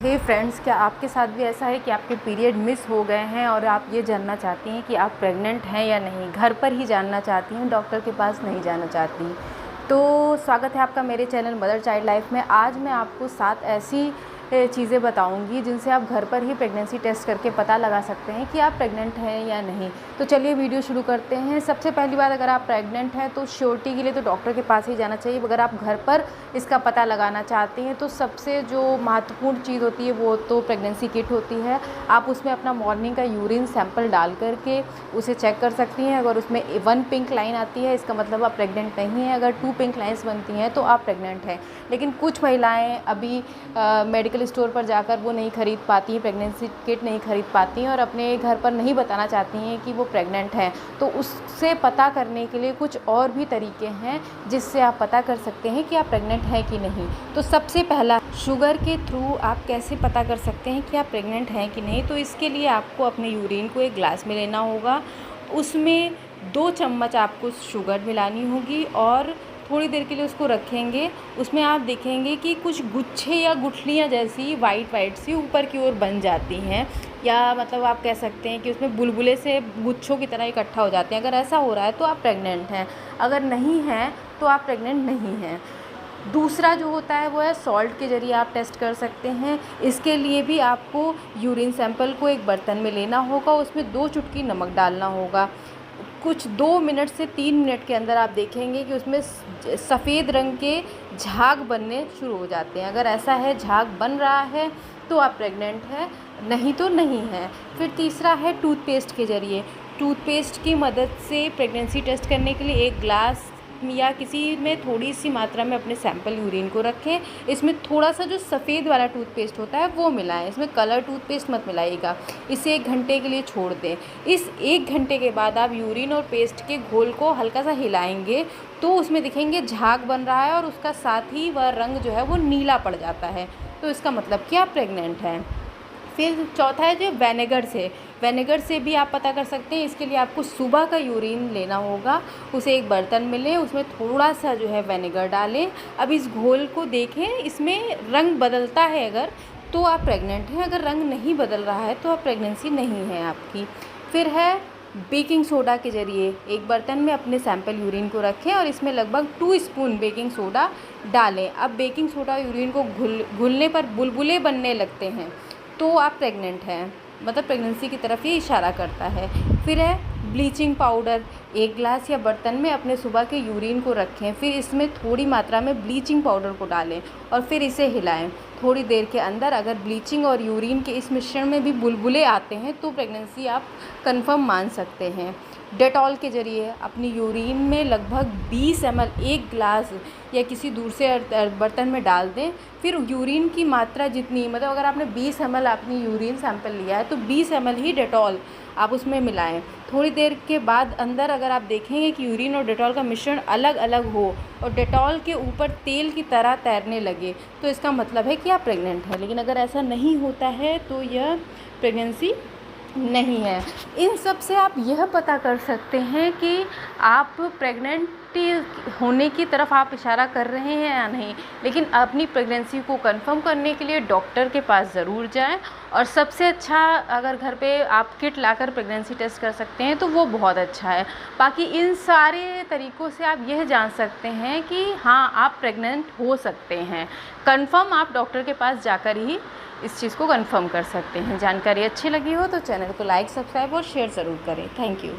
हे friends, क्या आपके साथ भी ऐसा है कि आपके पीरियड मिस हो गए हैं और आप ये जानना चाहती हैं कि आप प्रेग्नेंट हैं या नहीं, घर पर ही जानना चाहती हैं, डॉक्टर के पास नहीं जाना चाहती? तो स्वागत है आपका मेरे चैनल मदर चाइल्ड लाइफ में। आज मैं आपको 7 ऐसी चीज़ें बताऊंगी जिनसे आप घर पर ही प्रेगनेंसी टेस्ट करके पता लगा सकते हैं कि आप प्रेग्नेंट हैं या नहीं। तो चलिए वीडियो शुरू करते हैं। सबसे पहली बात, अगर आप प्रेग्नेंट हैं तो श्योरिटी के लिए तो डॉक्टर के पास ही जाना चाहिए। अगर आप घर पर इसका पता लगाना चाहती हैं तो सबसे जो महत्वपूर्ण चीज़ होती है वो तो प्रेगनेंसी किट होती है। आप उसमें अपना मॉर्निंग का यूरिन सैंपल डाल करके उसे चेक कर सकती हैं। अगर उसमें 1 पिंक लाइन आती है इसका मतलब आप प्रेग्नेंट नहीं हैं। अगर 2 पिंक लाइन्स बनती हैं तो आप प्रेग्नेंट हैं। लेकिन कुछ महिलाएं अभी मेडिकल स्टोर पर जाकर वो नहीं खरीद पाती हैं, प्रेगनेंसी किट नहीं खरीद पाती हैं और अपने घर पर नहीं बताना चाहती हैं कि वो प्रेग्नेंट हैं। तो उससे पता करने के लिए कुछ और भी तरीके हैं जिससे आप पता कर सकते हैं कि आप प्रेग्नेंट हैं कि नहीं। तो सबसे पहला, शुगर के थ्रू आप कैसे पता कर सकते हैं कि आप प्रेग्नेंट हैं कि नहीं। तो इसके लिए आपको अपने यूरिन को एक ग्लास में लेना होगा, उसमें 2 चम्मच आपको शुगर मिलानी होगी और थोड़ी देर के लिए उसको रखेंगे। उसमें आप देखेंगे कि कुछ गुच्छे या गुठलियाँ जैसी वाइट सी ऊपर की ओर बन जाती हैं, या मतलब आप कह सकते हैं कि उसमें बुलबुले से गुच्छों की तरह इकट्ठा हो जाते हैं। अगर ऐसा हो रहा है तो आप प्रेग्नेंट हैं, अगर नहीं हैं तो आप प्रेग्नेंट नहीं हैं। दूसरा जो होता है वो है सॉल्ट के ज़रिए आप टेस्ट कर सकते हैं। इसके लिए भी आपको यूरिन सैंपल को एक बर्तन में लेना होगा, उसमें 2 चुटकी नमक डालना होगा। कुछ 2 मिनट से 3 मिनट के अंदर आप देखेंगे कि उसमें सफ़ेद रंग के झाग बनने शुरू हो जाते हैं। अगर ऐसा है, झाग बन रहा है, तो आप प्रेग्नेंट हैं, नहीं तो नहीं है। फिर तीसरा है टूथपेस्ट के ज़रिए। टूथपेस्ट की मदद से प्रेगनेंसी टेस्ट करने के लिए एक ग्लास या किसी में थोड़ी सी मात्रा में अपने सैंपल यूरिन को रखें। इसमें थोड़ा सा जो सफ़ेद वाला टूथपेस्ट होता है वो मिलाएं, इसमें कलर टूथपेस्ट मत मिलाइएगा। इसे 1 घंटे के लिए छोड़ दें। इस 1 घंटे के बाद आप यूरिन और पेस्ट के घोल को हल्का सा हिलाएंगे तो उसमें दिखेंगे झाग बन रहा है और उसका साथ ही वह रंग जो है वो नीला पड़ जाता है, तो इसका मतलब कि आप प्रेग्नेंट हैं। फिर चौथा है जो विनेगर से भी आप पता कर सकते हैं। इसके लिए आपको सुबह का यूरिन लेना होगा, उसे एक बर्तन में लें, उसमें थोड़ा सा जो है विनेगर डालें। अब इस घोल को देखें, इसमें रंग बदलता है अगर, तो आप प्रेग्नेंट हैं। अगर रंग नहीं बदल रहा है तो आप प्रेगनेंसी नहीं है आपकी। फिर है बेकिंग सोडा के ज़रिए। एक बर्तन में अपने सैंपल यूरिन को रखें और इसमें लगभग 2 स्पून बेकिंग सोडा डालें। अब बेकिंग सोडा यूरिन को घुलने पर बुलबुले बनने लगते हैं तो आप प्रेग्नेंट हैं, मतलब प्रेगनेंसी की तरफ ये इशारा करता है। फिर है ब्लीचिंग पाउडर। 1 ग्लास या बर्तन में अपने सुबह के यूरिन को रखें, फिर इसमें थोड़ी मात्रा में ब्लीचिंग पाउडर को डालें और फिर इसे हिलाएं। थोड़ी देर के अंदर अगर ब्लीचिंग और यूरिन के इस मिश्रण में भी बुलबुले आते हैं तो प्रेगनेंसी आप कंफर्म मान सकते हैं। डेटॉल के ज़रिए अपनी यूरिन में लगभग 20 ml 1 ग्लास या किसी दूसरे बर्तन में डाल दें। फिर यूरिन की मात्रा जितनी, मतलब अगर आपने 20 ml अपनी यूरिन सैंपल लिया है तो 20 ml ही डेटॉल आप उसमें मिलाएं। थोड़ी देर के बाद अंदर अगर आप देखेंगे कि यूरिन और डेटॉल का मिश्रण अलग अलग हो और डेटॉल के ऊपर तेल की तरह तैरने लगे तो इसका मतलब है कि आप प्रेग्नेंट हैं। लेकिन अगर ऐसा नहीं होता है तो यह प्रेगनेंसी नहीं है। इन सब से आप यह पता कर सकते हैं कि आप प्रेग्नेंट होने की तरफ आप इशारा कर रहे हैं या नहीं। लेकिन अपनी प्रेगनेंसी को कंफर्म करने के लिए डॉक्टर के पास ज़रूर जाएं। और सबसे अच्छा, अगर घर पे आप किट लाकर प्रेगनेंसी टेस्ट कर सकते हैं तो वो बहुत अच्छा है। बाकी इन सारे तरीक़ों से आप यह जान सकते हैं कि हाँ, आप प्रेग्नेंट हो सकते हैं। कंफर्म आप डॉक्टर के पास जाकर ही इस चीज़ को कंफर्म कर सकते हैं। जानकारी अच्छी लगी हो तो चैनल को लाइक, सब्सक्राइब और शेयर ज़रूर करें। Thank you.